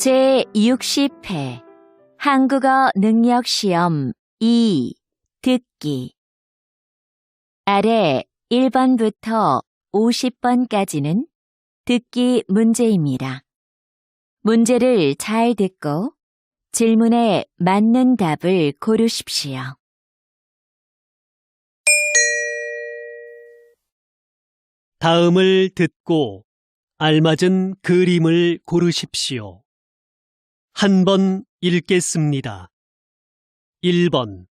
제60회 한국어 능력시험 2 듣기 아래 1번부터 50번까지는 듣기 문제입니다. 문제를 잘 듣고 질문에 맞는 답을 고르십시오. 다음을 듣고 알맞은 그림을 고르십시오. 한 번 읽겠습니다. 1번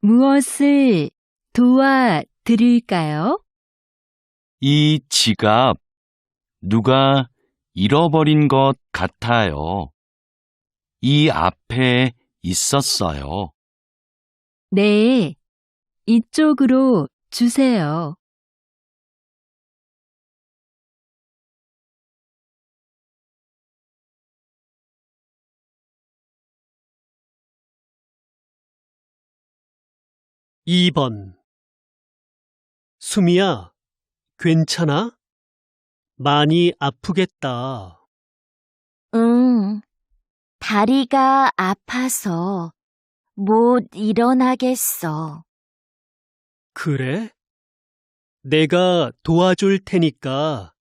무엇을 도와드릴까요? 이 지갑 누가 잃어버린 것 같아요. 이 앞에 있었어요. 네, 이쪽으로 주세요. 2번 수미야, 괜찮아? 많이 아프겠다. 응, 다리가 아파서 못 일어나겠어. 그래? 내가 도와줄 테니까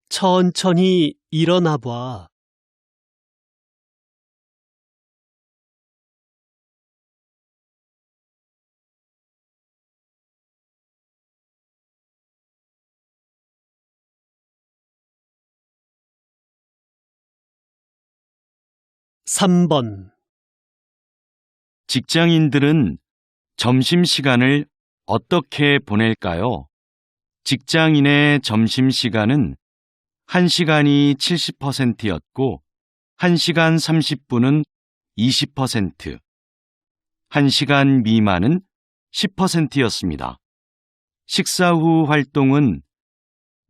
천천히 일어나 봐. 3번 직장인들은 점심시간을 어떻게 보낼까요? 직장인의 점심시간은 1시간이 70%였고 1시간 30분은 20%, 1시간 미만은 10%였습니다. 식사 후 활동은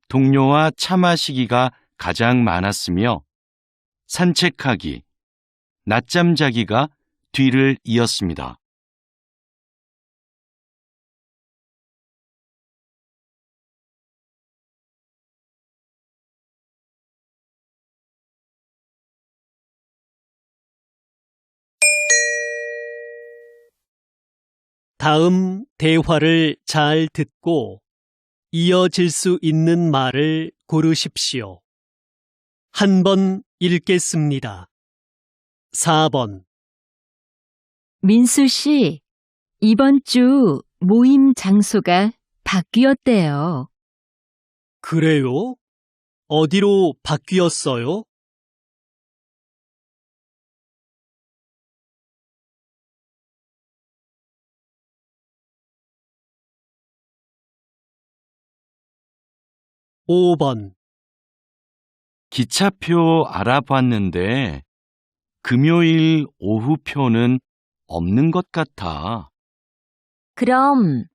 동료와 차 마시기가 가장 많았으며 산책하기, 낮잠 자기가 뒤를 이었습니다. 다음 대화를 잘 듣고 이어질 수 있는 말을 고르십시오. 한 번 읽겠습니다. 4번 민수 씨, 이번 주 모임 장소가 바뀌었대요. 그래요? 어디로 바뀌었어요? 5번 기차표 알아봤는데 금요일 오후표는 없는 것 같아. 그럼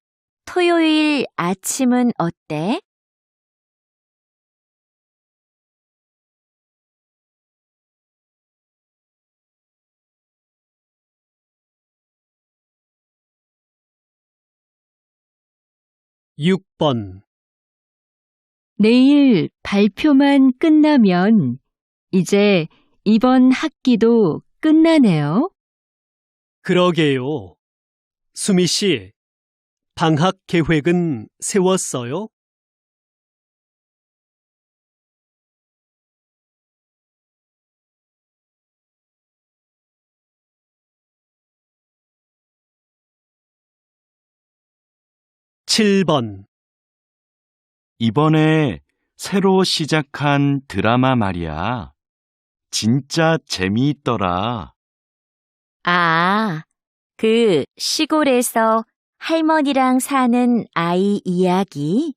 토요일 아침은 어때? 6번 내일 발표만 끝나면 이제 이번 학기도 끝나네요. 그러게요. 수미 씨, 방학 계획은 세웠어요? 7번 이번에 새로 시작한 드라마 말이야. 진짜 재미있더라. 아, 그 시골에서 할머니랑 사는 아이 이야기?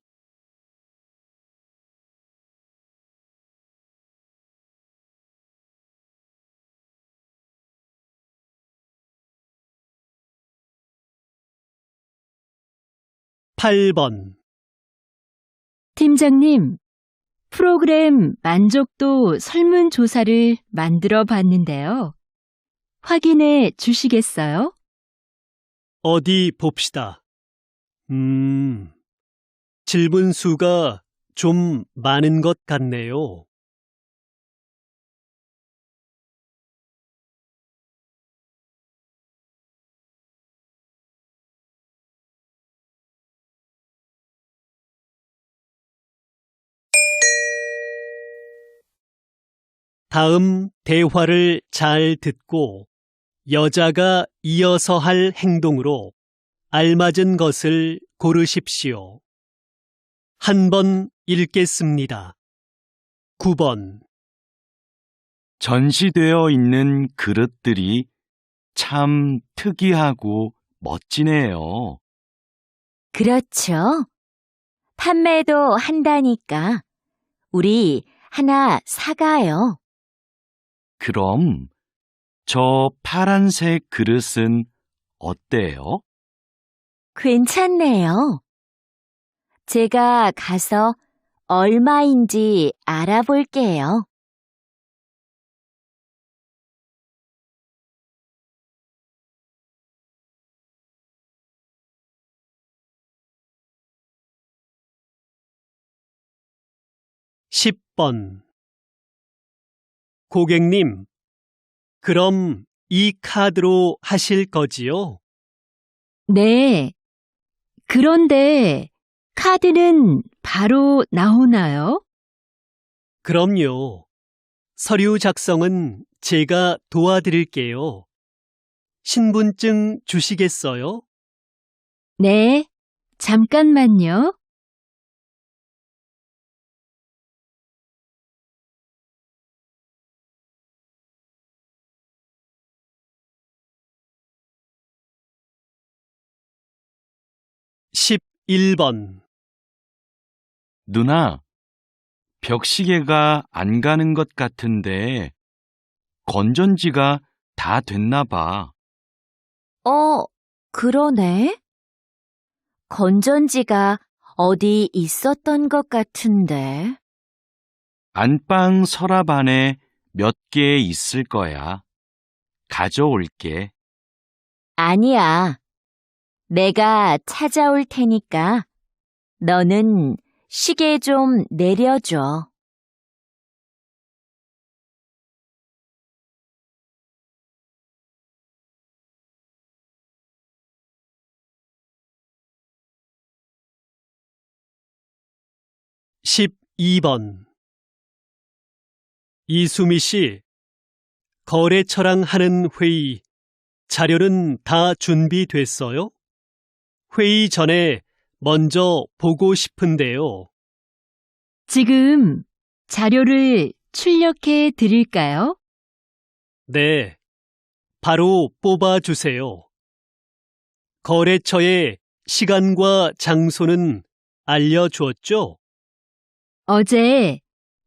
8번 팀장님, 프로그램 만족도 설문조사를 만들어 봤는데요. 확인해 주시겠어요? 어디 봅시다. 질문 수가 좀 많은 것 같네요. 다음 대화를 잘 듣고 여자가 이어서 할 행동으로 알맞은 것을 고르십시오. 한 번 읽겠습니다. 9번. 전시되어 있는 그릇들이 참 특이하고 멋지네요. 그렇죠. 판매도 한다니까 우리 하나 사가요. 그럼 저 파란색 그릇은 어때요? 괜찮네요. 제가 가서 얼마인지 알아볼게요. 십 번. 고객님, 그럼 이 카드로 하실 거지요? 네. 그런데 카드는 바로 나오나요? 그럼요. 서류 작성은 제가 도와드릴게요. 신분증 주시겠어요? 네. 잠깐만요. 십일 번. 누나, 벽시계가 안 가는 것 같은데 건전지가 다 됐나 봐. 그러네. 건전지가 어디 있었던 것 같은데. 안방 서랍 안에 몇 개 있을 거야. 가져올게. 아니야. 내가 찾아올 테니까 너는 시계 좀 내려줘. 십이 번. 이수미 씨, 거래처랑 하는 회의, 자료는 다 준비됐어요? 회의 전에 먼저 보고 싶은데요. 지금 자료를 출력해 드릴까요? 네, 바로 뽑아주세요. 거래처의 시간과 장소는 알려주었죠? 어제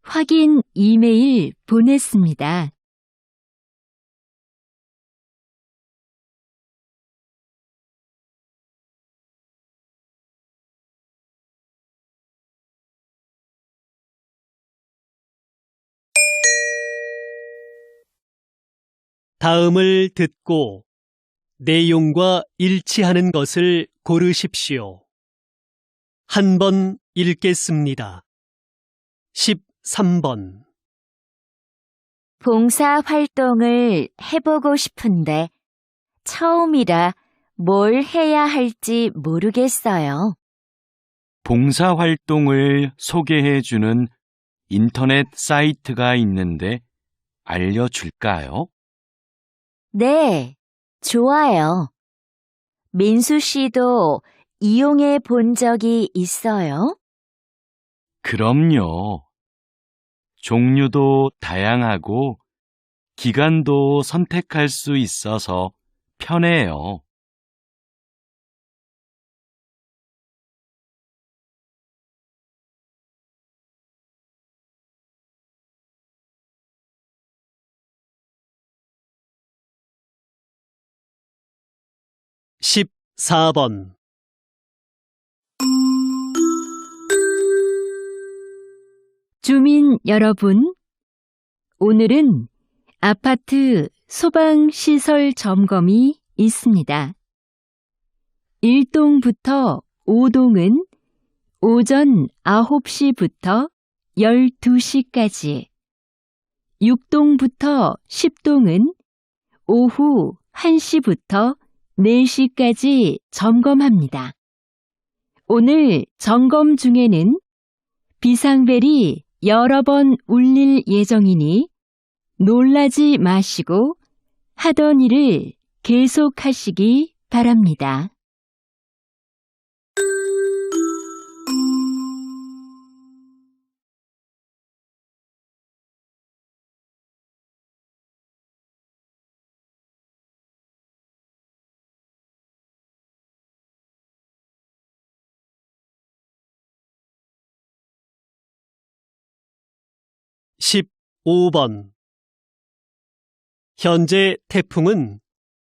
확인 이메일 보냈습니다. 다음을 듣고 내용과 일치하는 것을 고르십시오. 한 번 읽겠습니다. 13번. 봉사 활동을 해보고 싶은데 처음이라 뭘 해야 할지 모르겠어요. 봉사활동을 소개해주는 인터넷 사이트가 있는데 알려줄까요? 네, 좋아요. 민수 씨도 이용해 본 적이 있어요? 그럼요. 종류도 다양하고 기간도 선택할 수 있어서 편해요. 십사 번. 주민 여러분, 오늘은 아파트 소방시설 점검이 있습니다. 1동부터 5동은 오전 9시부터 12시까지, 6동부터 10동은 오후 1시부터 4시까지 점검합니다. 오늘 점검 중에는 비상벨이 여러 번 울릴 예정이니 놀라지 마시고 하던 일을 계속하시기 바랍니다. (15번) 현재 태풍은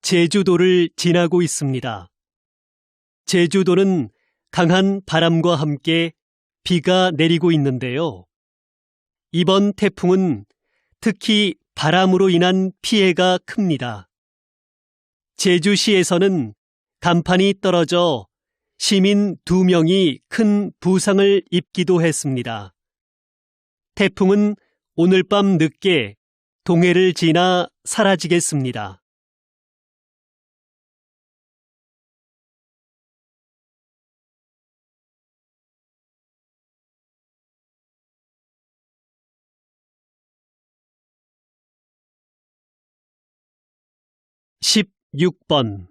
제주도를 지나고 있습니다. 제주도는 강한 바람과 함께 비가 내리고 있는데요. 이번 태풍은 특히 바람으로 인한 피해가 큽니다. 제주시에서는 간판이 떨어져 시민 2명이 큰 부상을 입기도 했습니다. 태풍은 오늘 밤 늦게 동해를 지나 사라지겠습니다. (16번)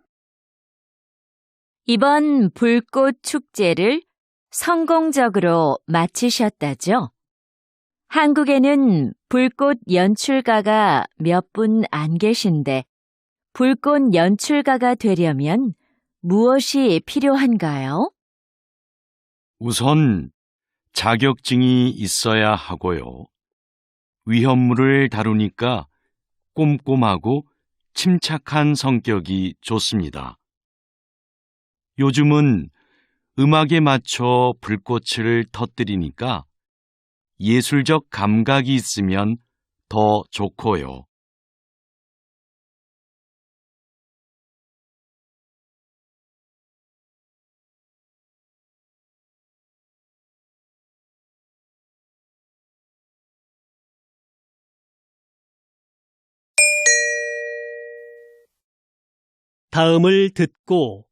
이번 불꽃 축제를 성공적으로 마치셨다죠? 한국에는 불꽃 연출가가 몇 분 안 계신데 불꽃 연출가가 되려면 무엇이 필요한가요? 우선 자격증이 있어야 하고요. 위험물을 다루니까 꼼꼼하고 침착한 성격이 좋습니다. 요즘은 음악에 맞춰 불꽃을 터뜨리니까 예술적 감각이 있으면 더 좋고요. 다음을 듣고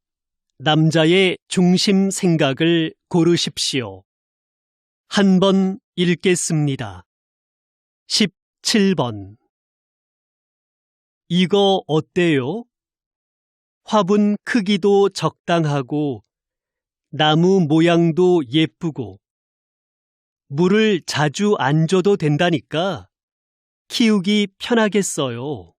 남자의 중심 생각을 고르십시오. 한 번 읽겠습니다. 17번. 이거 어때요? 화분 크기도 적당하고 나무 모양도 예쁘고 물을 자주 안 줘도 된다니까 키우기 편하겠어요.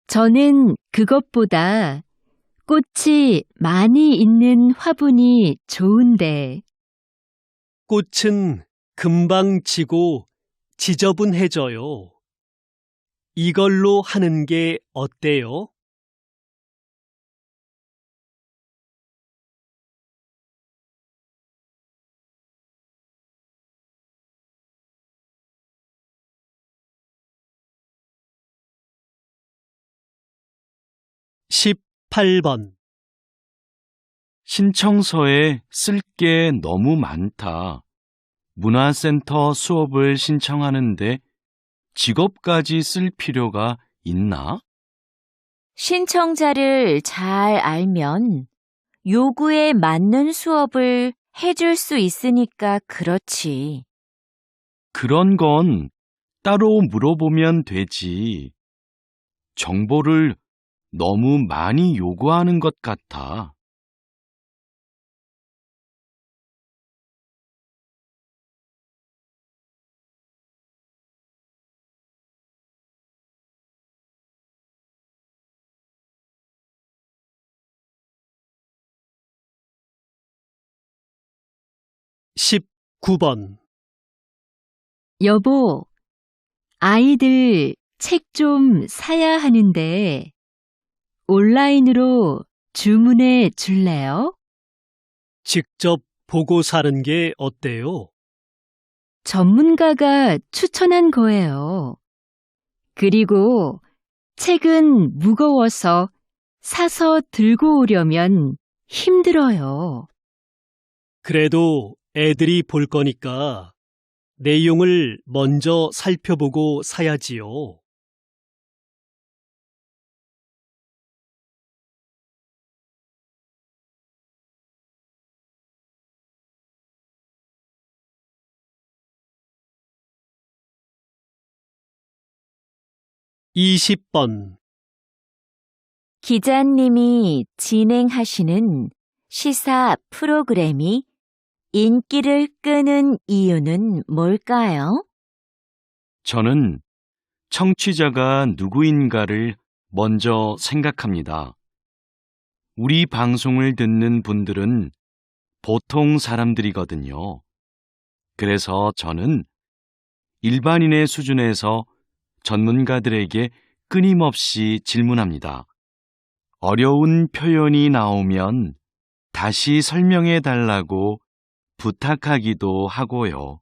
저는 그것보다 꽃이 많이 있는 화분이 좋은데. 꽃은 금방 지고 지저분해져요. 이걸로 하는 게 어때요? (18번) 신청서에 쓸 게 너무 많다. 문화센터 수업을 신청하는데 직업까지 쓸 필요가 있나? 신청자를 잘 알면 요구에 맞는 수업을 해줄 수 있으니까 그렇지. 그런 건 따로 물어보면 되지. 정보를 너무 많이 요구하는 것 같아. (19번) 여보, 아이들 책 좀 사야 하는데 온라인으로 주문해 줄래요? 직접 보고 사는 게 어때요? 전문가가 추천한 거예요. 그리고 책은 무거워서 사서 들고 오려면 힘들어요. 그래도 애들이 볼 거니까 내용을 먼저 살펴보고 사야지요. 20번. 기자님이 진행하시는 시사 프로그램이 인기를 끄는 이유는 뭘까요? 저는 청취자가 누구인가를 먼저 생각합니다. 우리 방송을 듣는 분들은 보통 사람들이거든요. 그래서 저는 일반인의 수준에서 전문가들에게 끊임없이 질문합니다. 어려운 표현이 나오면 다시 설명해 달라고 부탁하기도 하고요.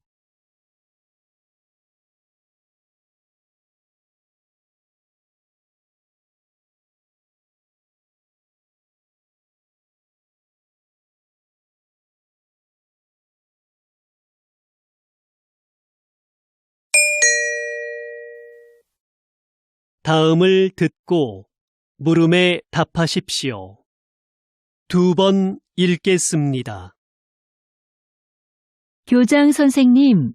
다음을 듣고 물음에 답하십시오. 2번 읽겠습니다. 교장 선생님,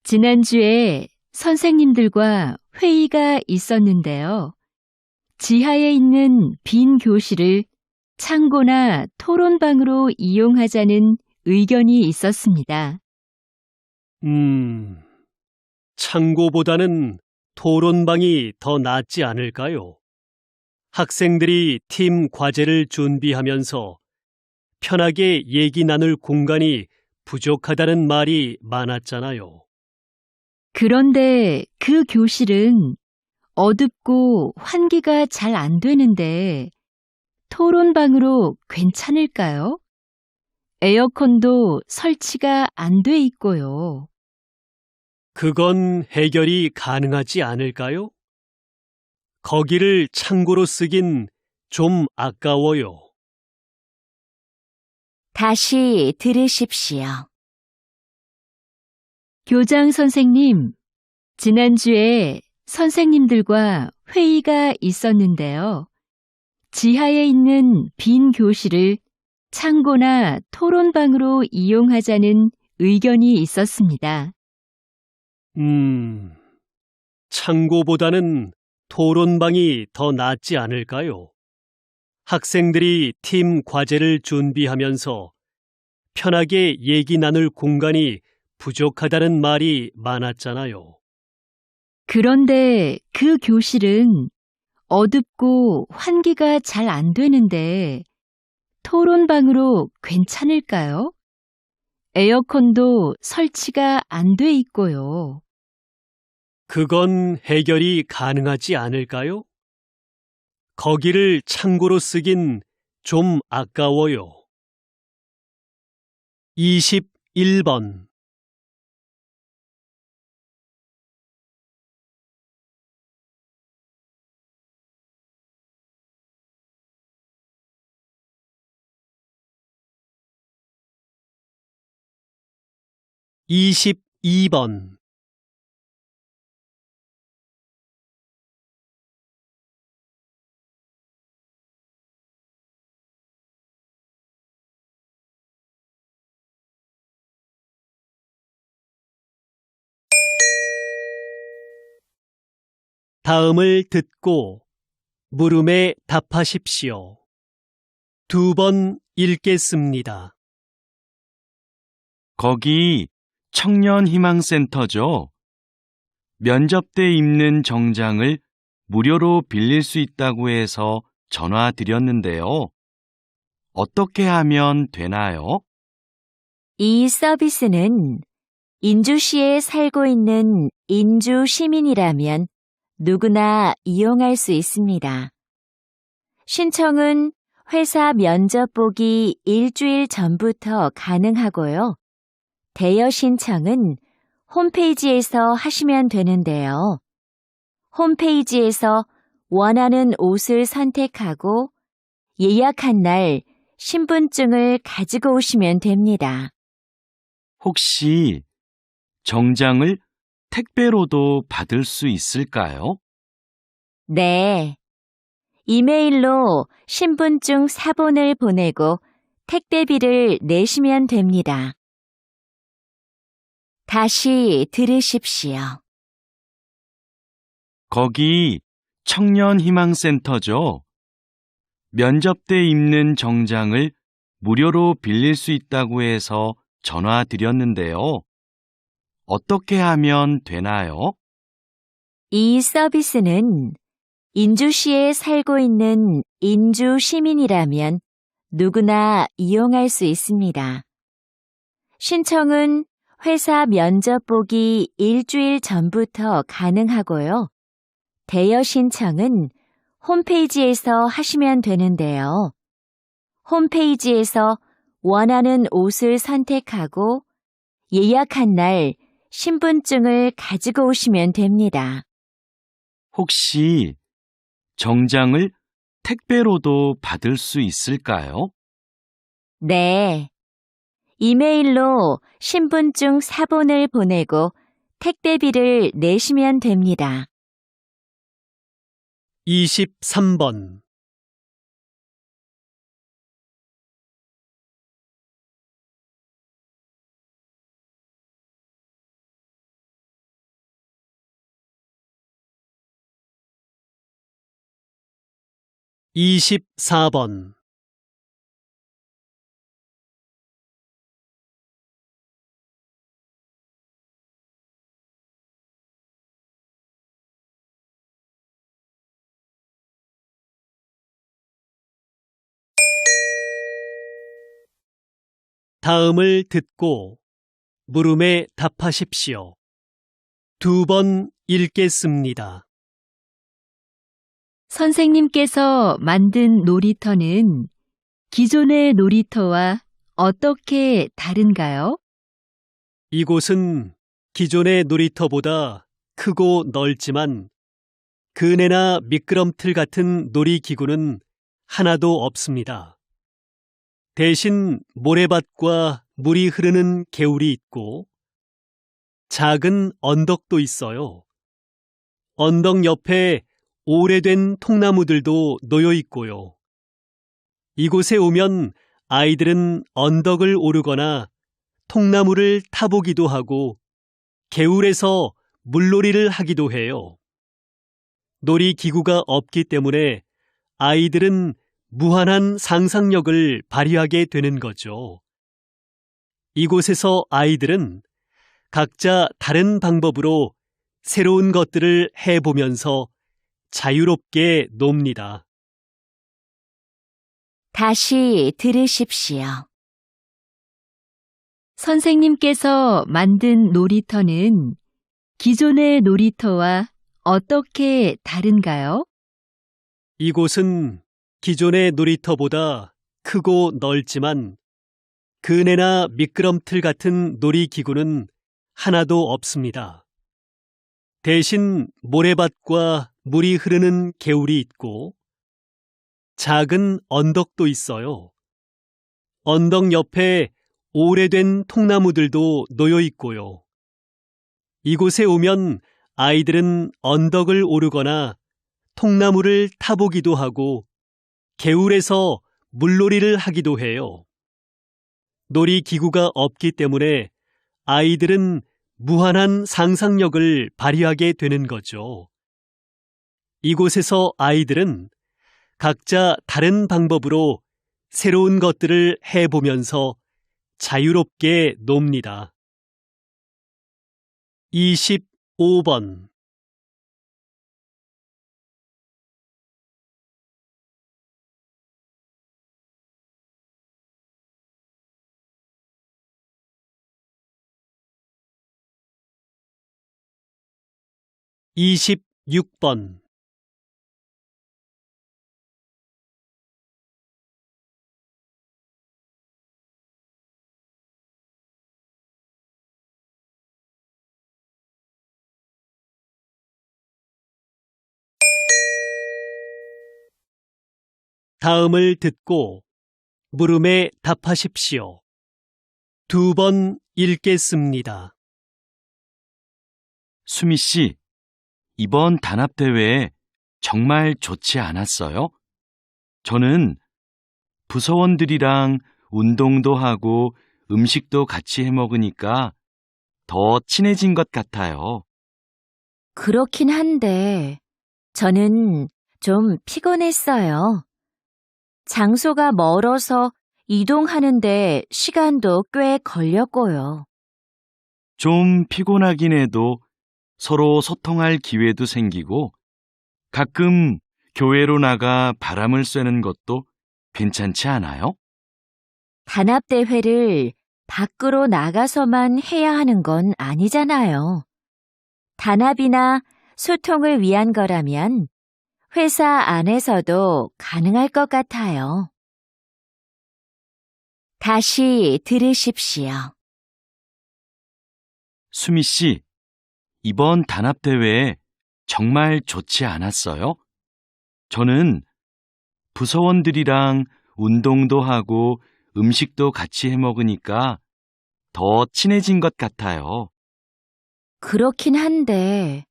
지난주에 선생님들과 회의가 있었는데요. 지하에 있는 빈 교실을 창고나 토론방으로 이용하자는 의견이 있었습니다. 창고보다는 토론방이 더 낫지 않을까요? 학생들이 팀 과제를 준비하면서 편하게 얘기 나눌 공간이 부족하다는 말이 많았잖아요. 그런데 그 교실은 어둡고 환기가 잘 안 되는데 토론방으로 괜찮을까요? 에어컨도 설치가 안 돼 있고요. 그건 해결이 가능하지 않을까요? 거기를 창고로 쓰긴 좀 아까워요. 다시 들으십시오. 교장 선생님, 지난주에 선생님들과 회의가 있었는데요. 지하에 있는 빈 교실을 창고나 토론방으로 이용하자는 의견이 있었습니다. 창고보다는 토론방이 더 낫지 않을까요? 학생들이 팀 과제를 준비하면서 편하게 얘기 나눌 공간이 부족하다는 말이 많았잖아요. 그런데 그 교실은 어둡고 환기가 잘 안 되는데 토론방으로 괜찮을까요? 에어컨도 설치가 안 돼 있고요. 그건 해결이 가능하지 않을까요? 거기를 창고로 쓰긴 좀 아까워요. 21번. (22번) 다음을 듣고 물음에 답하십시오. 2번 읽겠습니다. 거기 청년희망센터죠? 면접 때 입는 정장을 무료로 빌릴 수 있다고 해서 전화드렸는데요. 어떻게 하면 되나요? 이 서비스는 인주시에 살고 있는 인주 시민이라면 누구나 이용할 수 있습니다. 신청은 회사 면접 보기 일주일 전부터 가능하고요. 대여 신청은 홈페이지에서 하시면 되는데요. 홈페이지에서 원하는 옷을 선택하고 예약한 날 신분증을 가지고 오시면 됩니다. 혹시 정장을 택배로도 받을 수 있을까요? 네. 이메일로 신분증 사본을 보내고 택배비를 내시면 됩니다. 다시 들으십시오. 거기 청년희망센터죠. 면접 때 입는 정장을 무료로 빌릴 수 있다고 해서 전화 드렸는데요. 어떻게 하면 되나요? 이 서비스는 인주시에 살고 있는 인주 시민이라면 누구나 이용할 수 있습니다. 신청은 회사 면접 보기 일주일 전부터 가능하고요. 대여 신청은 홈페이지에서 하시면 되는데요. 홈페이지에서 원하는 옷을 선택하고 예약한 날 신분증을 가지고 오시면 됩니다. 혹시 정장을 택배로도 받을 수 있을까요? 네. 이메일로 신분증 사본을 보내고 택배비를 내시면 됩니다. 23번. 이십사 번. 다음을 듣고 물음에 답하십시오. 2번 읽겠습니다. 선생님께서 만든 놀이터는 기존의 놀이터와 어떻게 다른가요? 이곳은 기존의 놀이터보다 크고 넓지만 그네나 미끄럼틀 같은 놀이기구는 하나도 없습니다. 대신 모래밭과 물이 흐르는 개울이 있고 작은 언덕도 있어요. 언덕 옆에 오래된 통나무들도 놓여 있고요. 이곳에 오면 아이들은 언덕을 오르거나 통나무를 타보기도 하고 개울에서 물놀이를 하기도 해요. 놀이기구가 없기 때문에 아이들은 무한한 상상력을 발휘하게 되는 거죠. 이곳에서 아이들은 각자 다른 방법으로 새로운 것들을 해보면서 자유롭게 놉니다. 다시 들으십시오. 선생님께서 만든 놀이터는 기존의 놀이터와 어떻게 다른가요? 이곳은 기존의 놀이터보다 크고 넓지만 그네나 미끄럼틀 같은 놀이기구는 하나도 없습니다. 대신 모래밭과 물이 흐르는 개울이 있고 작은 언덕도 있어요. 언덕 옆에 오래된 통나무들도 놓여 있고요. 이곳에 오면 아이들은 언덕을 오르거나 통나무를 타보기도 하고 개울에서 물놀이를 하기도 해요. 놀이기구가 없기 때문에 아이들은 무한한 상상력을 발휘하게 되는 거죠. 이곳에서 아이들은 각자 다른 방법으로 새로운 것들을 해보면서 자유롭게 놉니다. 25번. 이십육 번. 다음을 듣고 물음에 답하십시오. 2번 읽겠습니다. 수미 씨, 이번 단합대회 정말 좋지 않았어요? 저는 부서원들이랑 운동도 하고 음식도 같이 해 먹으니까 더 친해진 것 같아요. 그렇긴 한데 저는 좀 피곤했어요. 장소가 멀어서 이동하는데 시간도 꽤 걸렸고요. 좀 피곤하긴 해도 서로 소통할 기회도 생기고 가끔 교회로 나가 바람을 쐬는 것도 괜찮지 않아요? 단합대회를 밖으로 나가서만 해야 하는 건 아니잖아요. 단합이나 소통을 위한 거라면 회사 안에서도 가능할 것 같아요. 다시 들으십시오. 수미 씨, 이번 단합대회 정말 좋지 않았어요? 저는 부서원들이랑 운동도 하고 음식도 같이 해 먹으니까 더 친해진 것 같아요. 그렇긴 한데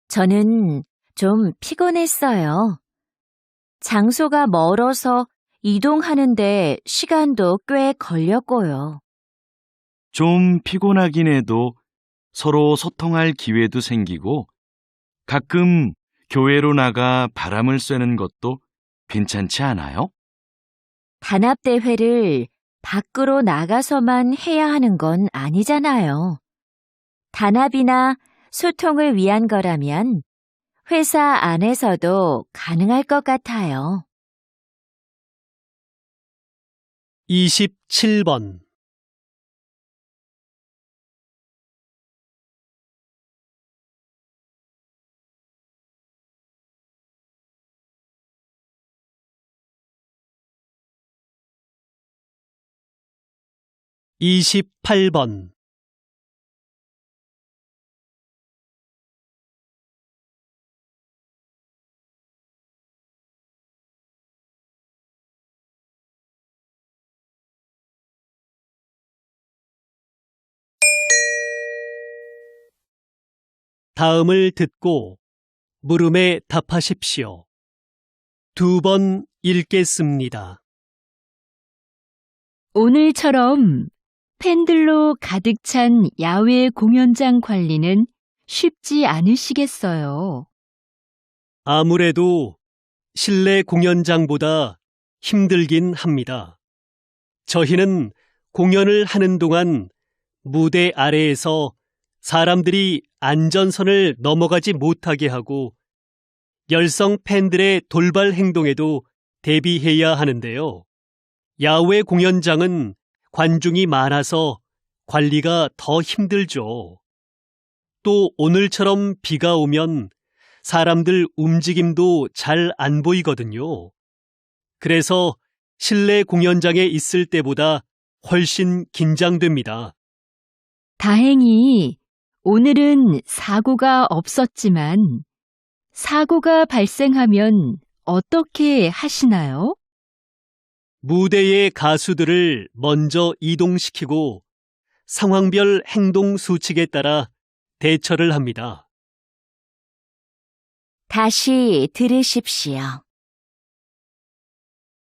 저는 좀 피곤했어요. 장소가 멀어서 이동하는데 시간도 꽤 걸렸고요. 좀 피곤하긴 해도 서로 소통할 기회도 생기고 가끔 교회로 나가 바람을 쐬는 것도 괜찮지 않아요? 단합대회를 밖으로 나가서만 해야 하는 건 아니잖아요. 단합이나 소통을 위한 거라면 회사 안에서도 가능할 것 같아요. 27번. 28번. 다음을 듣고 물음에 답하십시오. 2번 읽겠습니다. 오늘처럼 팬들로 가득 찬 야외 공연장 관리는 쉽지 않으시겠어요. 아무래도 실내 공연장보다 힘들긴 합니다. 저희는 공연을 하는 동안 무대 아래에서 사람들이 안전선을 넘어가지 못하게 하고 열성 팬들의 돌발 행동에도 대비해야 하는데요. 야외 공연장은 관중이 많아서 관리가 더 힘들죠. 또 오늘처럼 비가 오면 사람들 움직임도 잘 안 보이거든요. 그래서 실내 공연장에 있을 때보다 훨씬 긴장됩니다. 다행히 오늘은 사고가 없었지만 사고가 발생하면 어떻게 하시나요? 무대의 가수들을 먼저 이동시키고 상황별 행동 수칙에 따라 대처를 합니다. 다시 들으십시오.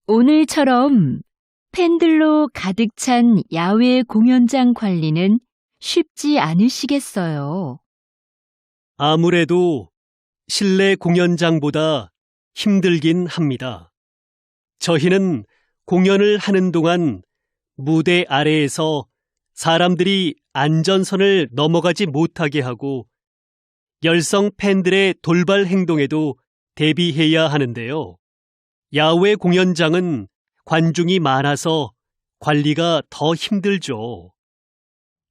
오늘처럼 팬들로 가득 찬 야외 공연장 관리는 쉽지 않으시겠어요. 아무래도 실내 공연장보다 힘들긴 합니다. 저희는 공연을 하는 동안 무대 아래에서 사람들이 안전선을 넘어가지 못하게 하고 열성 팬들의 돌발 행동에도 대비해야 하는데요. 야외 공연장은 관중이 많아서 관리가 더 힘들죠.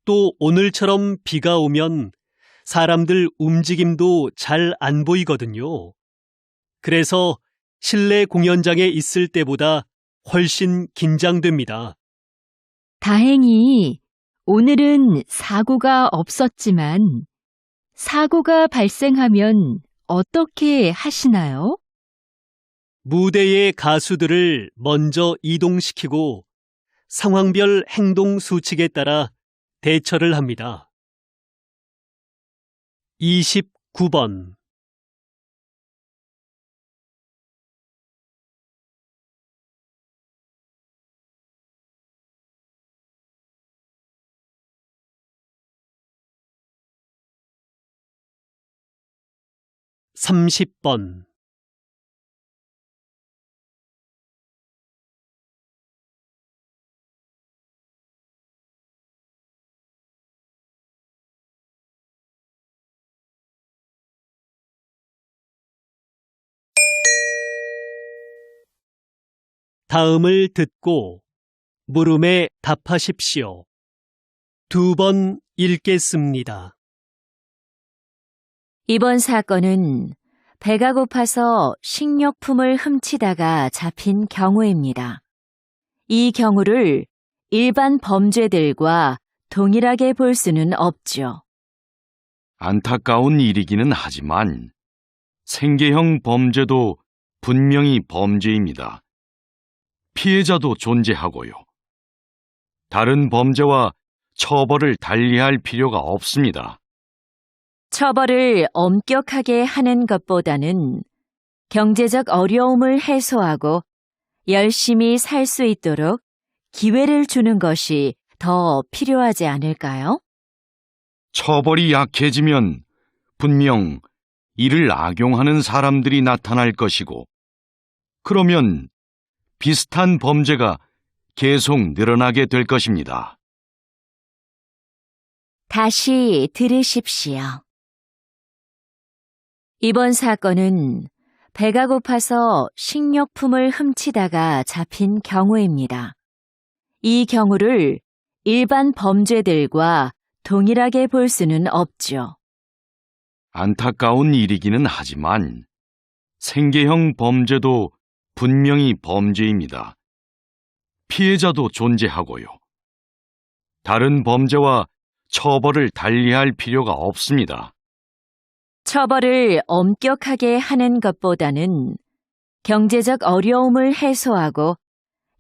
또 오늘처럼 비가 오면 사람들 움직임도 잘 안 보이거든요. 그래서 실내 공연장에 있을 때보다 훨씬 긴장됩니다. 다행히 오늘은 사고가 없었지만 사고가 발생하면 어떻게 하시나요? 무대의 가수들을 먼저 이동시키고 상황별 행동 수칙에 따라 대처를 합니다. 29번. 30번. 다음을 듣고 물음에 답하십시오. 2번 읽겠습니다. 이번 사건은 배가 고파서 식료품을 훔치다가 잡힌 경우입니다. 이 경우를 일반 범죄들과 동일하게 볼 수는 없죠. 안타까운 일이기는 하지만 생계형 범죄도 분명히 범죄입니다. 피해자도 존재하고요. 다른 범죄와 처벌을 달리할 필요가 없습니다. 처벌을 엄격하게 하는 것보다는 경제적 어려움을 해소하고 열심히 살 수 있도록 기회를 주는 것이 더 필요하지 않을까요? 처벌이 약해지면 분명 이를 악용하는 사람들이 나타날 것이고, 그러면 비슷한 범죄가 계속 늘어나게 될 것입니다. 다시 들으십시오. 이번 사건은 배가 고파서 식료품을 훔치다가 잡힌 경우입니다. 이 경우를 일반 범죄들과 동일하게 볼 수는 없죠. 안타까운 일이기는 하지만 생계형 범죄도 분명히 범죄입니다. 피해자도 존재하고요. 다른 범죄와 처벌을 달리할 필요가 없습니다. 처벌을 엄격하게 하는 것보다는 경제적 어려움을 해소하고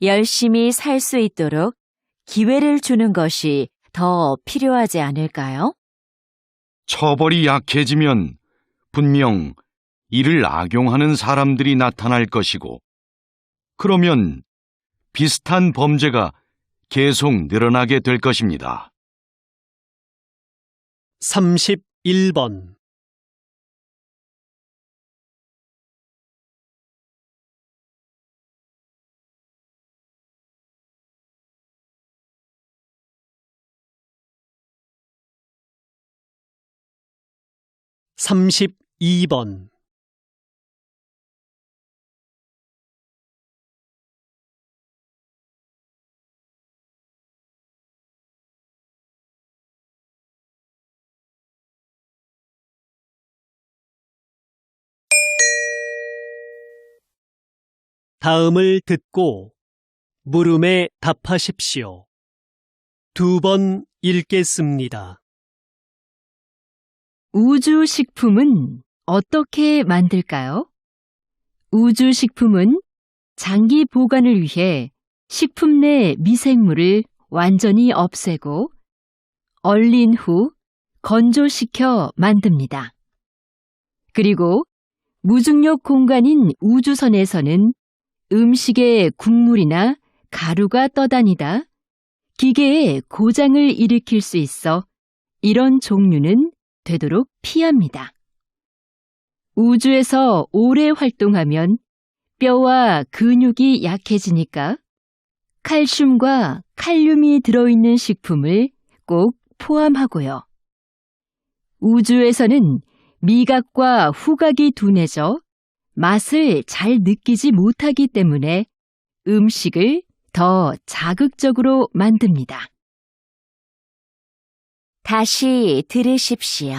열심히 살 수 있도록 기회를 주는 것이 더 필요하지 않을까요? 처벌이 약해지면 분명 이를 악용하는 사람들이 나타날 것이고, 그러면 비슷한 범죄가 계속 늘어나게 될 것입니다. 31번. (32번) 다음을 듣고 물음에 답하십시오. 2번 읽겠습니다. 우주식품은 어떻게 만들까요? 우주식품은 장기 보관을 위해 식품 내 미생물을 완전히 없애고 얼린 후 건조시켜 만듭니다. 그리고 무중력 공간인 우주선에서는 음식에 국물이나 가루가 떠다니다 기계에 고장을 일으킬 수 있어 이런 종류는 되도록 피합니다. 우주에서 오래 활동하면 뼈와 근육이 약해지니까 칼슘과 칼륨이 들어있는 식품을 꼭 포함하고요. 우주에서는 미각과 후각이 둔해져 맛을 잘 느끼지 못하기 때문에 음식을 더 자극적으로 만듭니다. 다시 들으십시오.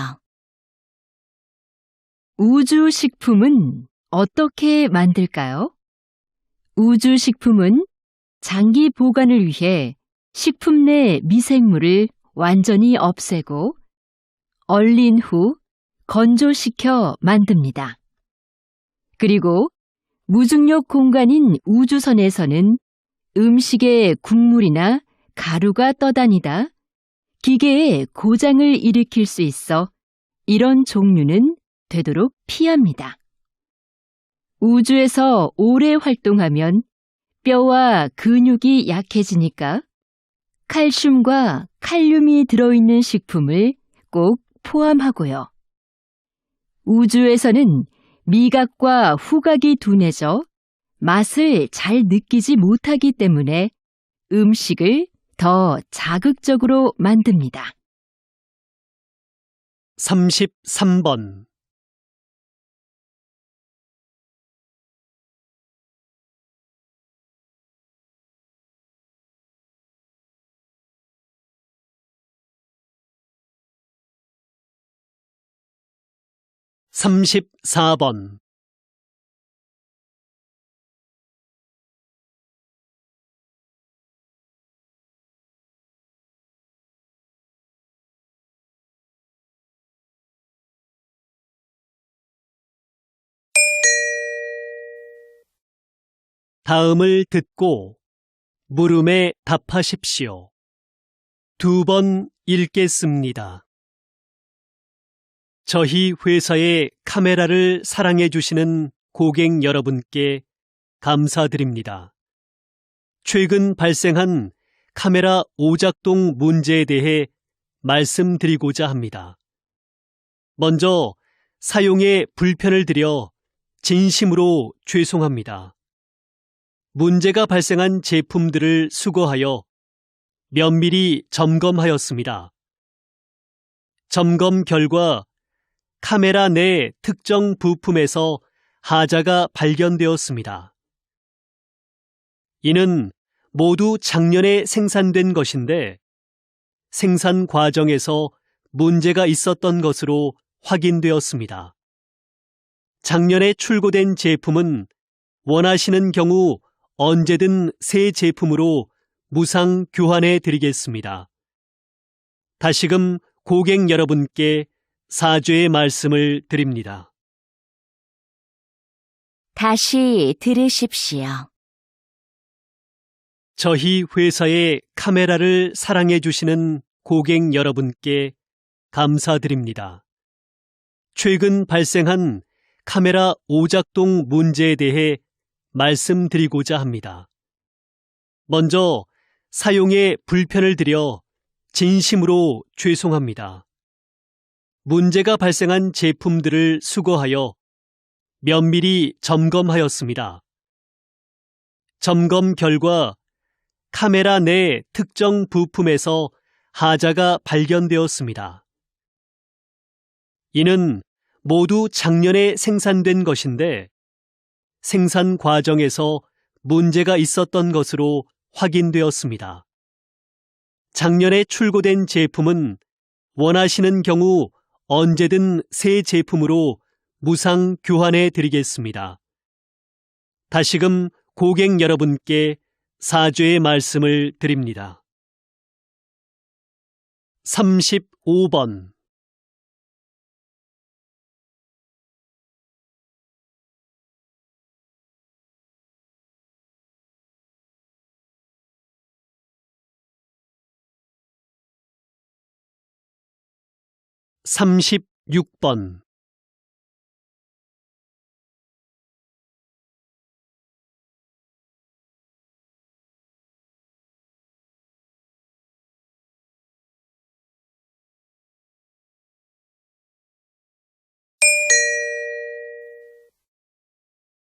우주식품은 어떻게 만들까요? 우주식품은 장기 보관을 위해 식품 내 미생물을 완전히 없애고 얼린 후 건조시켜 만듭니다. 그리고 무중력 공간인 우주선에서는 음식에 국물이나 가루가 떠다니다 기계에 고장을 일으킬 수 있어 이런 종류는 되도록 피합니다. 우주에서 오래 활동하면 뼈와 근육이 약해지니까 칼슘과 칼륨이 들어있는 식품을 꼭 포함하고요. 우주에서는 미각과 후각이 둔해져 맛을 잘 느끼지 못하기 때문에 음식을 더 자극적으로 만듭니다. 33번. (34번) 다음을 듣고 물음에 답하십시오. 2번 읽겠습니다. 저희 회사의 카메라를 사랑해 주시는 고객 여러분께 감사드립니다. 최근 발생한 카메라 오작동 문제에 대해 말씀드리고자 합니다. 먼저 사용에 불편을 드려 진심으로 죄송합니다. 문제가 발생한 제품들을 수거하여 면밀히 점검하였습니다. 점검 결과 카메라 내 특정 부품에서 하자가 발견되었습니다. 이는 모두 작년에 생산된 것인데 생산 과정에서 문제가 있었던 것으로 확인되었습니다. 작년에 출고된 제품은 원하시는 경우 언제든 새 제품으로 무상 교환해 드리겠습니다. 다시금 고객 여러분께 사죄의 말씀을 드립니다. 다시 들으십시오. 저희 회사의 카메라를 사랑해 주시는 고객 여러분께 감사드립니다. 최근 발생한 카메라 오작동 문제에 대해 말씀드리고자 합니다. 먼저 사용에 불편을 드려 진심으로 죄송합니다. 문제가 발생한 제품들을 수거하여 면밀히 점검하였습니다. 점검 결과 카메라 내 특정 부품에서 하자가 발견되었습니다. 이는 모두 작년에 생산된 것인데 생산 과정에서 문제가 있었던 것으로 확인되었습니다. 작년에 출고된 제품은 원하시는 경우 언제든 새 제품으로 무상 교환해 드리겠습니다. 다시금 고객 여러분께 사죄의 말씀을 드립니다. 35번. (36번)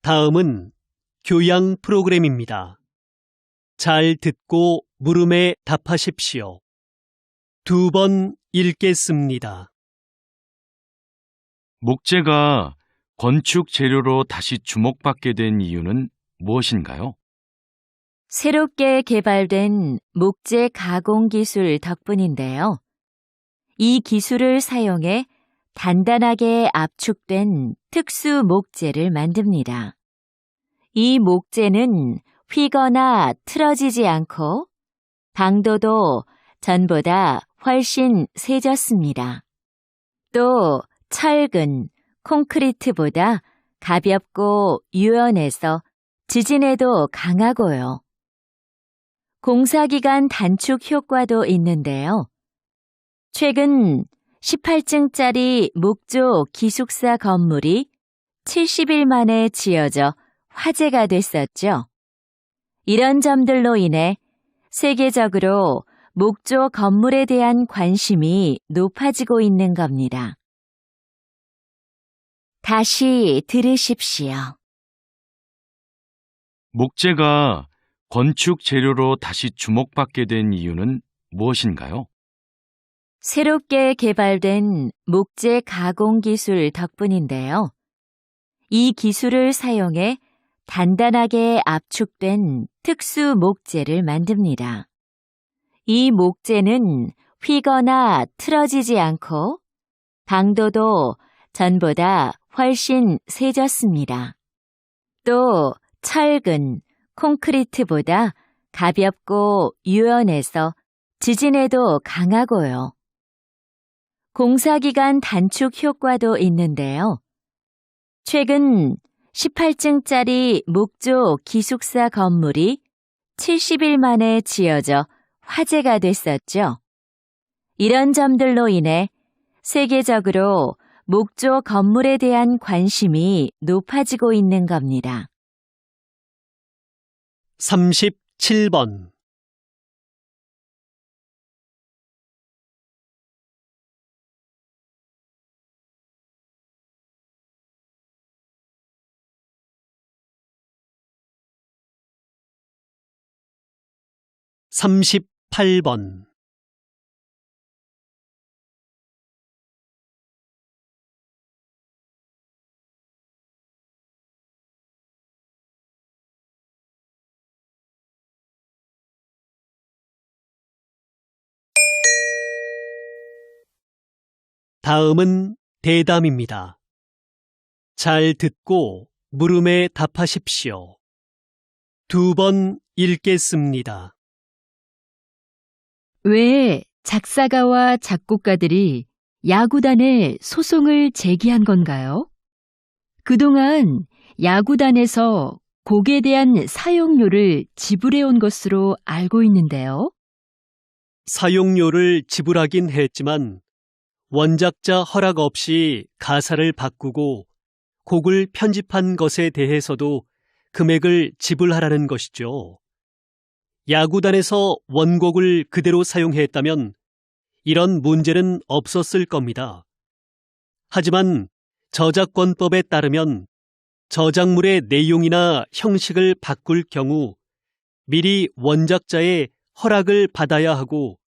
다음은 교양 프로그램입니다. 잘 듣고 물음에 답하십시오. 2번 읽겠습니다. 목재가 건축 재료로 다시 주목받게 된 이유는 무엇인가요? 새롭게 개발된 목재 가공 기술 덕분인데요. 이 기술을 사용해 단단하게 압축된 특수 목재를 만듭니다. 이 목재는 휘거나 틀어지지 않고 방도도 전보다 훨씬 세졌습니다. 또 철근, 콘크리트보다 가볍고 유연해서 지진에도 강하고요. 공사기간 단축 효과도 있는데요. 최근 18층짜리 목조 기숙사 건물이 70일 만에 지어져 화제가 됐었죠. 이런 점들로 인해 세계적으로 목조 건물에 대한 관심이 높아지고 있는 겁니다. 다시 들으십시오. 목재가 건축 재료로 다시 주목받게 된 이유는 무엇인가요? 새롭게 개발된 목재 가공 기술 덕분인데요. 이 기술을 사용해 단단하게 압축된 특수 목재를 만듭니다. 이 목재는 휘거나 틀어지지 않고 강도도 전보다 훨씬 세졌습니다. 또 철근, 콘크리트보다 가볍고 유연해서 지진에도 강하고요. 공사기간 단축 효과도 있는데요. 최근 18층짜리 목조 기숙사 건물이 70일 만에 지어져 화제가 됐었죠. 이런 점들로 인해 세계적으로 목조 건물에 대한 관심이 높아지고 있는 겁니다. 37번. 삼십팔 번. 다음은 대담입니다. 잘 듣고 물음에 답하십시오. 2번 읽겠습니다. 왜 작사가와 작곡가들이 야구단에 소송을 제기한 건가요? 그동안 야구단에서 곡에 대한 사용료를 지불해온 것으로 알고 있는데요. 사용료를 지불하긴 했지만 원작자 허락 없이 가사를 바꾸고 곡을 편집한 것에 대해서도 금액을 지불하라는 것이죠. 야구단에서 원곡을 그대로 사용했다면 이런 문제는 없었을 겁니다. 하지만 저작권법에 따르면 저작물의 내용이나 형식을 바꿀 경우 미리 원작자의 허락을 받아야 하고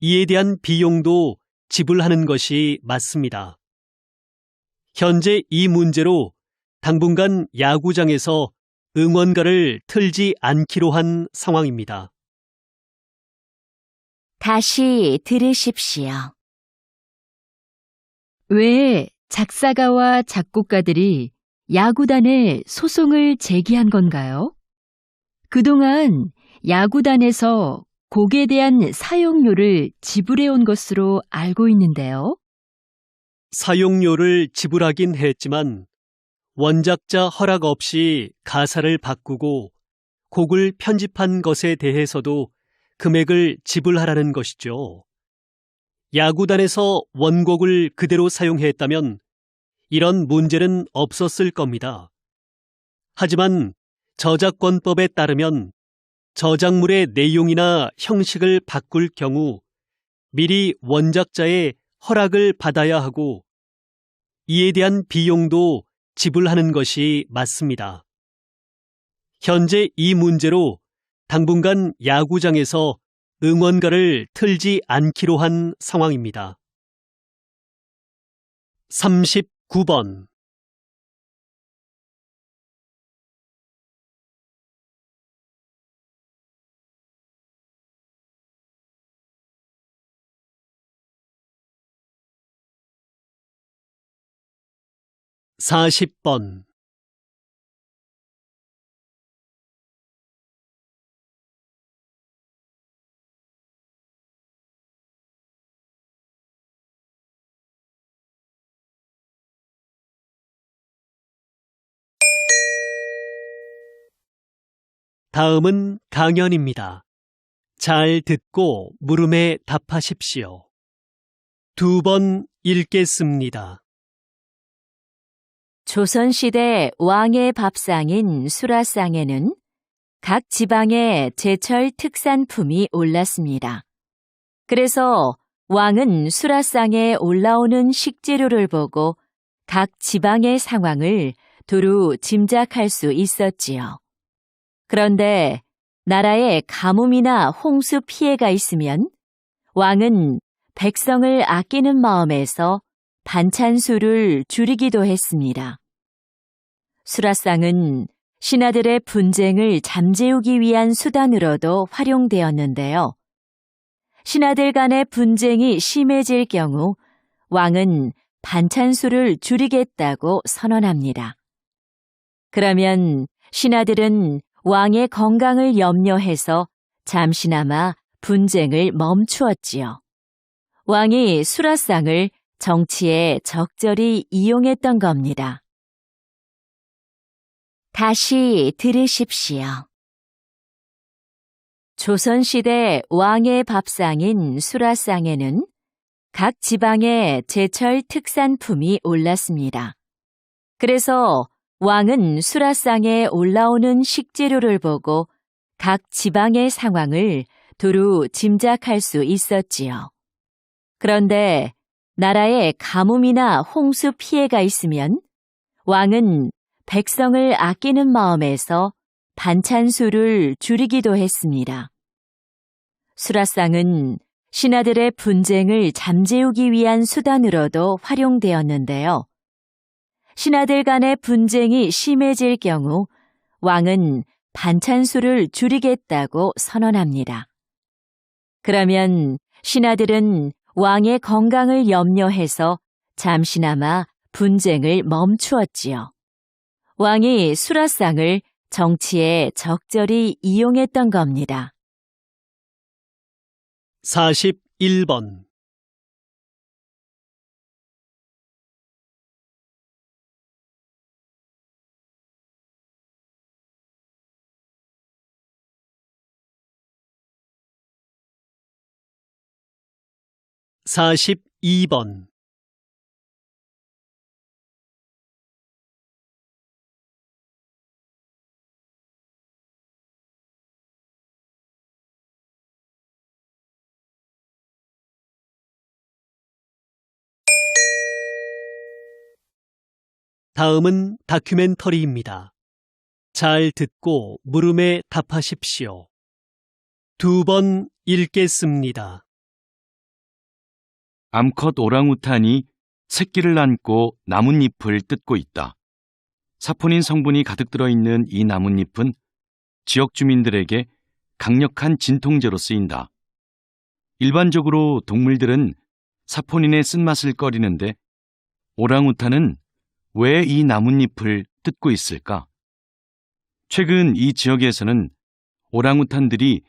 이에 대한 비용도 지불하는 것이 맞습니다. 현재 이 문제로 당분간 야구장에서 응원가를 틀지 않기로 한 상황입니다. 다시 들으십시오. 왜 작사가와 작곡가들이 야구단에 소송을 제기한 건가요? 그동안 야구단에서 곡에 대한 사용료를 지불해온 것으로 알고 있는데요. 사용료를 지불하긴 했지만 원작자 허락 없이 가사를 바꾸고 곡을 편집한 것에 대해서도 금액을 지불하라는 것이죠. 야구단에서 원곡을 그대로 사용했다면 이런 문제는 없었을 겁니다. 하지만 저작권법에 따르면 저작물의 내용이나 형식을 바꿀 경우 미리 원작자의 허락을 받아야 하고 이에 대한 비용도 지불하는 것이 맞습니다. 현재 이 문제로 당분간 야구장에서 응원가를 틀지 않기로 한 상황입니다. 39번. (40번) 다음은 강연입니다. 잘 듣고 물음에 답하십시오. 2번 읽겠습니다. 조선시대 왕의 밥상인 수라상에는 각 지방의 제철 특산품이 올랐습니다. 그래서 왕은 수라상에 올라오는 식재료를 보고 각 지방의 상황을 두루 짐작할 수 있었지요. 그런데 나라에 가뭄이나 홍수 피해가 있으면 왕은 백성을 아끼는 마음에서 반찬 수를 줄이기도 했습니다. 수라상은 신하들의 분쟁을 잠재우기 위한 수단으로도 활용되었는데요. 신하들 간의 분쟁이 심해질 경우 왕은 반찬 수를 줄이겠다고 선언합니다. 그러면 신하들은 왕의 건강을 염려해서 잠시나마 분쟁을 멈추었지요. 왕이 수라상을 정치에 적절히 이용했던 겁니다. 다시 들으십시오. 조선시대 왕의 밥상인 수라상에는 각 지방의 제철 특산품이 올랐습니다. 그래서 왕은 수라상에 올라오는 식재료를 보고 각 지방의 상황을 두루 짐작할 수 있었지요. 그런데 나라에 가뭄이나 홍수 피해가 있으면 왕은 백성을 아끼는 마음에서 반찬 수를 줄이기도 했습니다. 수라상은 신하들의 분쟁을 잠재우기 위한 수단으로도 활용되었는데요. 신하들 간의 분쟁이 심해질 경우 왕은 반찬 수를 줄이겠다고 선언합니다. 그러면 신하들은 왕의 건강을 염려해서 잠시나마 분쟁을 멈추었지요. 왕이 수라상을 정치에 적절히 이용했던 겁니다. 41번. (42번) 다음은 다큐멘터리입니다. 잘 듣고 물음에 답하십시오. 2번 읽겠습니다. 암컷 오랑우탄이 새끼를 안고 나뭇잎을 뜯고 있다. 사포닌 성분이 가득 들어있는 이 나뭇잎은 지역 주민들에게 강력한 진통제로 쓰인다. 일반적으로 동물들은 사포닌의 쓴맛을 꺼리는데 오랑우탄은 왜 이 나뭇잎을 뜯고 있을까? 최근 이 지역에서는 오랑우탄들이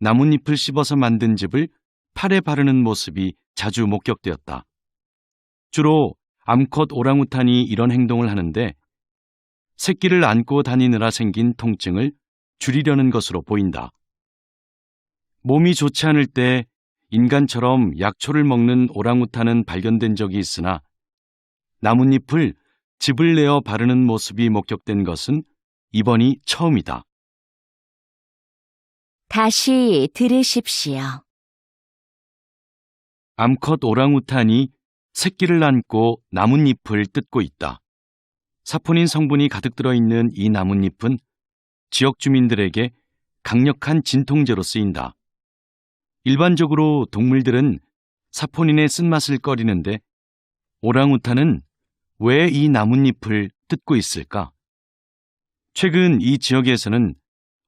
나뭇잎을 씹어서 만든 즙을 팔에 바르는 모습이 자주 목격되었다. 주로 암컷 오랑우탄이 이런 행동을 하는데 새끼를 안고 다니느라 생긴 통증을 줄이려는 것으로 보인다. 몸이 좋지 않을 때 인간처럼 약초를 먹는 오랑우탄은 발견된 적이 있으나 나뭇잎을 즙을 내어 바르는 모습이 목격된 것은 이번이 처음이다. 다시 들으십시오. 암컷 오랑우탄이 새끼를 안고 나뭇잎을 뜯고 있다. 사포닌 성분이 가득 들어있는 이 나뭇잎은 지역 주민들에게 강력한 진통제로 쓰인다. 일반적으로 동물들은 사포닌의 쓴맛을 꺼리는데 오랑우탄은 왜 이 나뭇잎을 뜯고 있을까? 최근 이 지역에서는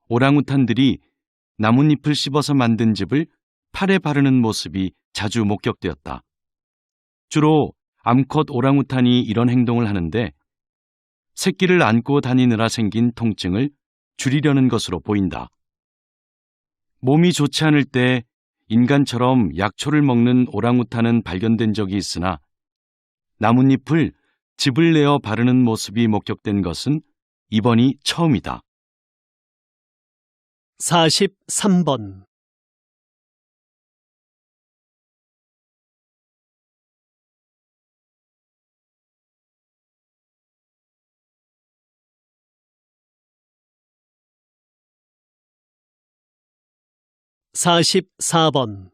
오랑우탄들이 나뭇잎을 씹어서 만든 즙을 팔에 바르는 모습이 자주 목격되었다. 주로 암컷 오랑우탄이 이런 행동을 하는데 새끼를 안고 다니느라 생긴 통증을 줄이려는 것으로 보인다. 몸이 좋지 않을 때 인간처럼 약초를 먹는 오랑우탄은 발견된 적이 있으나 나뭇잎을 즙을 내어 바르는 모습이 목격된 것은 이번이 처음이다. 43번. (44번)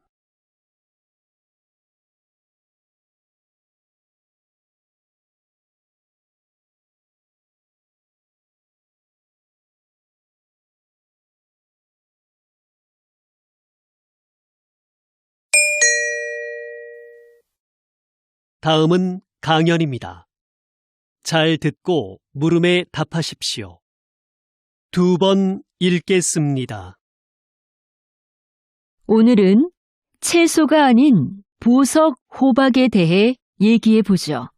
다음은 강연입니다. 잘 듣고 물음에 답하십시오. 2번 읽겠습니다. 오늘은 채소가 아닌 보석 호박에 대해 얘기해 보죠.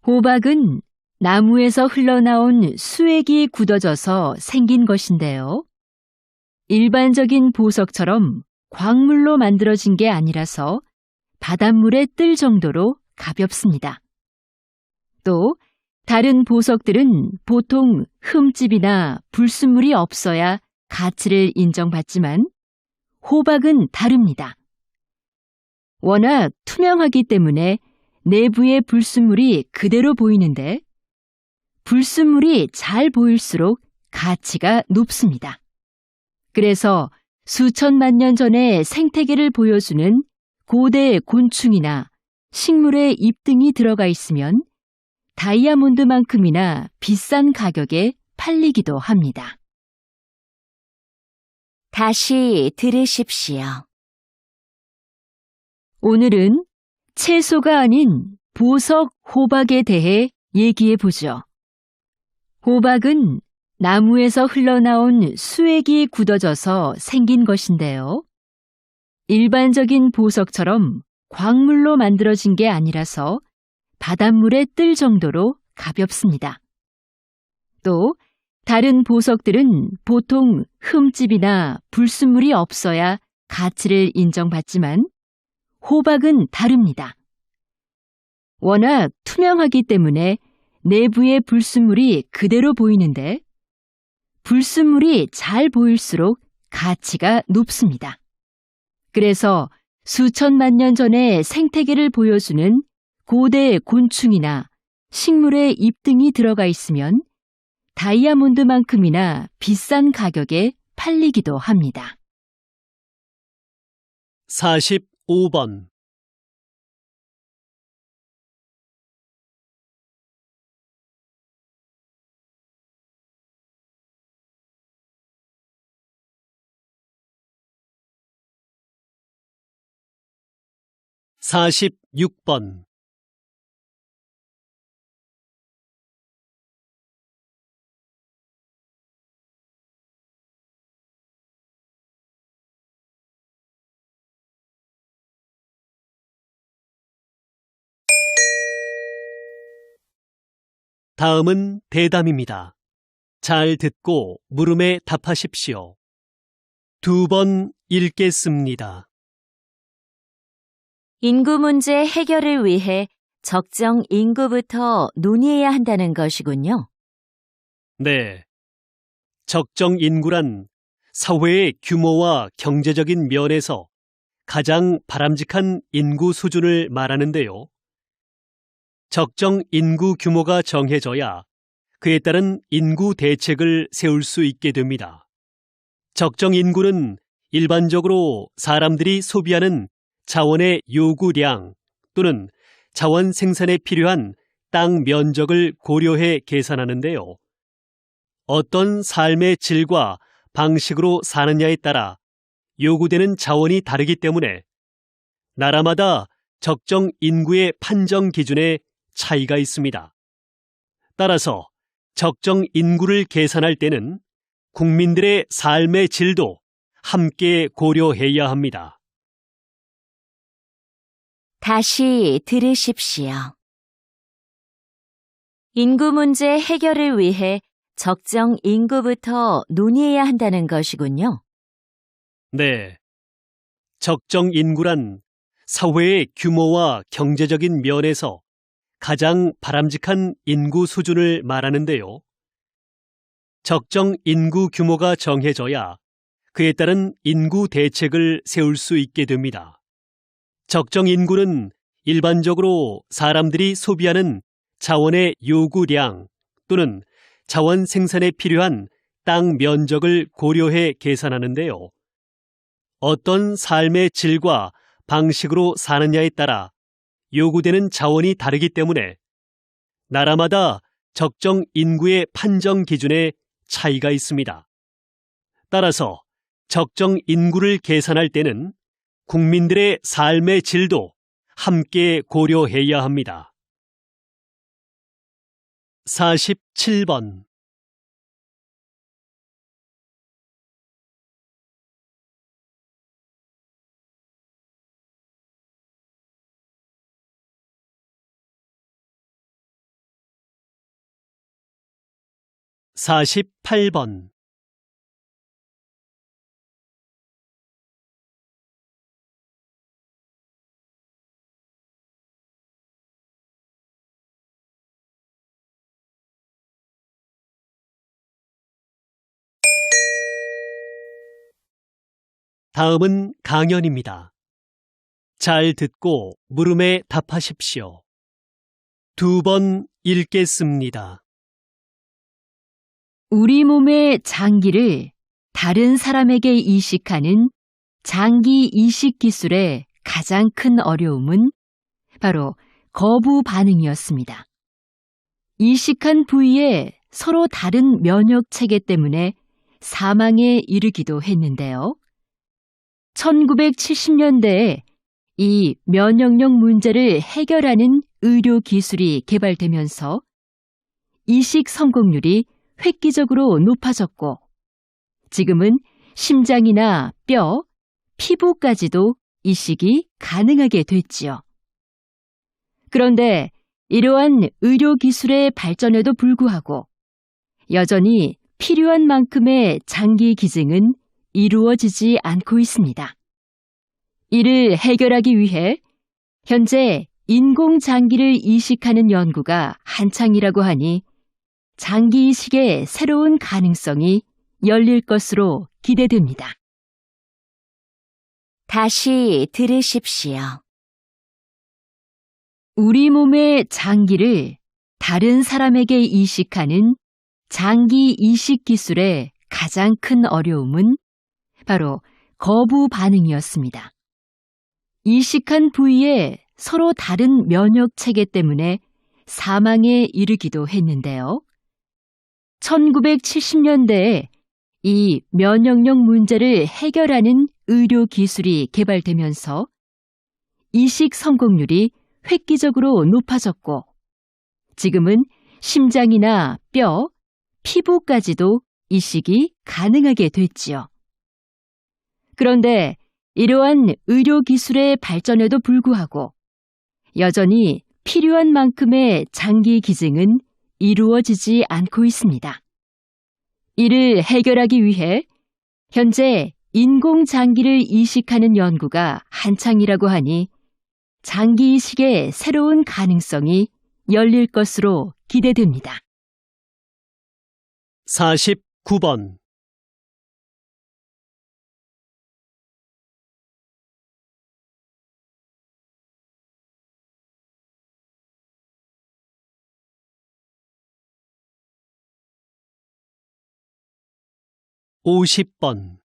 호박은 나무에서 흘러나온 수액이 굳어져서 생긴 것인데요. 일반적인 보석처럼 광물로 만들어진 게 아니라서 바닷물에 뜰 정도로 가볍습니다. 또 다른 보석들은 보통 흠집이나 불순물이 없어야 가치를 인정받지만 호박은 다릅니다. 워낙 투명하기 때문에 내부의 불순물이 그대로 보이는데 불순물이 잘 보일수록 가치가 높습니다. 그래서 수천만 년 전의 생태계를 보여주는 고대 곤충이나 식물의 잎 등이 들어가 있으면 다이아몬드만큼이나 비싼 가격에 팔리기도 합니다. 다시 들으십시오. 오늘은 채소가 아닌 보석 호박에 대해 얘기해 보죠. 호박은 나무에서 흘러나온 수액이 굳어져서 생긴 것인데요. 일반적인 보석처럼 광물로 만들어진 게 아니라서 바닷물에 뜰 정도로 가볍습니다. 또 다른 보석들은 보통 흠집이나 불순물이 없어야 가치를 인정받지만 호박은 다릅니다. 워낙 투명하기 때문에 내부의 불순물이 그대로 보이는데 불순물이 잘 보일수록 가치가 높습니다. 그래서 수천만 년 전의 생태계를 보여주는 고대 곤충이나 식물의 잎 등이 들어가 있으면 다이아몬드만큼이나 비싼 가격에 팔리기도 합니다. 45번. (46번) 다음은 대담입니다. 잘 듣고 물음에 답하십시오. 2번 읽겠습니다. 인구 문제 해결을 위해 적정 인구부터 논의해야 한다는 것이군요. 네. 적정 인구란 사회의 규모와 경제적인 면에서 가장 바람직한 인구 수준을 말하는데요. 적정 인구 규모가 정해져야 그에 따른 인구 대책을 세울 수 있게 됩니다. 적정 인구는 일반적으로 사람들이 소비하는 자원의 요구량 또는 자원 생산에 필요한 땅 면적을 고려해 계산하는데요. 어떤 삶의 질과 방식으로 사느냐에 따라 요구되는 자원이 다르기 때문에 나라마다 적정 인구의 판정 기준에 차이가 있습니다. 따라서 적정 인구를 계산할 때는 국민들의 삶의 질도 함께 고려해야 합니다. 다시 들으십시오. 인구 문제 해결을 위해 적정 인구부터 논의해야 한다는 것이군요. 네. 적정 인구란 사회의 규모와 경제적인 면에서 가장 바람직한 인구 수준을 말하는데요. 적정 인구 규모가 정해져야 그에 따른 인구 대책을 세울 수 있게 됩니다. 적정 인구는 일반적으로 사람들이 소비하는 자원의 요구량 또는 자원 생산에 필요한 땅 면적을 고려해 계산하는데요. 어떤 삶의 질과 방식으로 사느냐에 따라 요구되는 자원이 다르기 때문에 나라마다 적정 인구의 판정 기준에 차이가 있습니다. 따라서 적정 인구를 계산할 때는 국민들의 삶의 질도 함께 고려해야 합니다. 47번 48번 '다음은 강연입니다. 잘 듣고 물음에 답하십시오. 2번 읽겠습니다. 우리 몸의 장기를 다른 사람에게 이식하는 장기 이식 기술의 가장 큰 어려움은 바로 거부 반응이었습니다. 이식한 부위에 서로 다른 면역 체계 때문에 사망에 이르기도 했는데요. 1970년대에 이 면역력 문제를 해결하는 의료 기술이 개발되면서 이식 성공률이 획기적으로 높아졌고 지금은 심장이나 뼈, 피부까지도 이식이 가능하게 됐지요. 그런데 이러한 의료 기술의 발전에도 불구하고 여전히 필요한 만큼의 장기 기증은 이루어지지 않고 있습니다. 이를 해결하기 위해 현재 인공장기를 이식하는 연구가 한창이라고 하니 장기 이식의 새로운 가능성이 열릴 것으로 기대됩니다. 다시 들으십시오. 우리 몸의 장기를 다른 사람에게 이식하는 장기 이식 기술의 가장 큰 어려움은 바로 거부 반응이었습니다. 이식한 부위에 서로 다른 면역 체계 때문에 사망에 이르기도 했는데요. 1970년대에 이 면역력 문제를 해결하는 의료 기술이 개발되면서 이식 성공률이 획기적으로 높아졌고 지금은 심장이나 뼈, 피부까지도 이식이 가능하게 됐지요. 그런데 이러한 의료 기술의 발전에도 불구하고 여전히 필요한 만큼의 장기 기증은 이루어지지 않고 있습니다. 이를 해결하기 위해 현재 인공장기를 이식하는 연구가 한창이라고 하니 장기 이식의 새로운 가능성이 열릴 것으로 기대됩니다. 49번 50번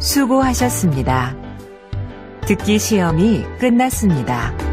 '수고하셨습니다. 듣기 시험이 끝났습니다.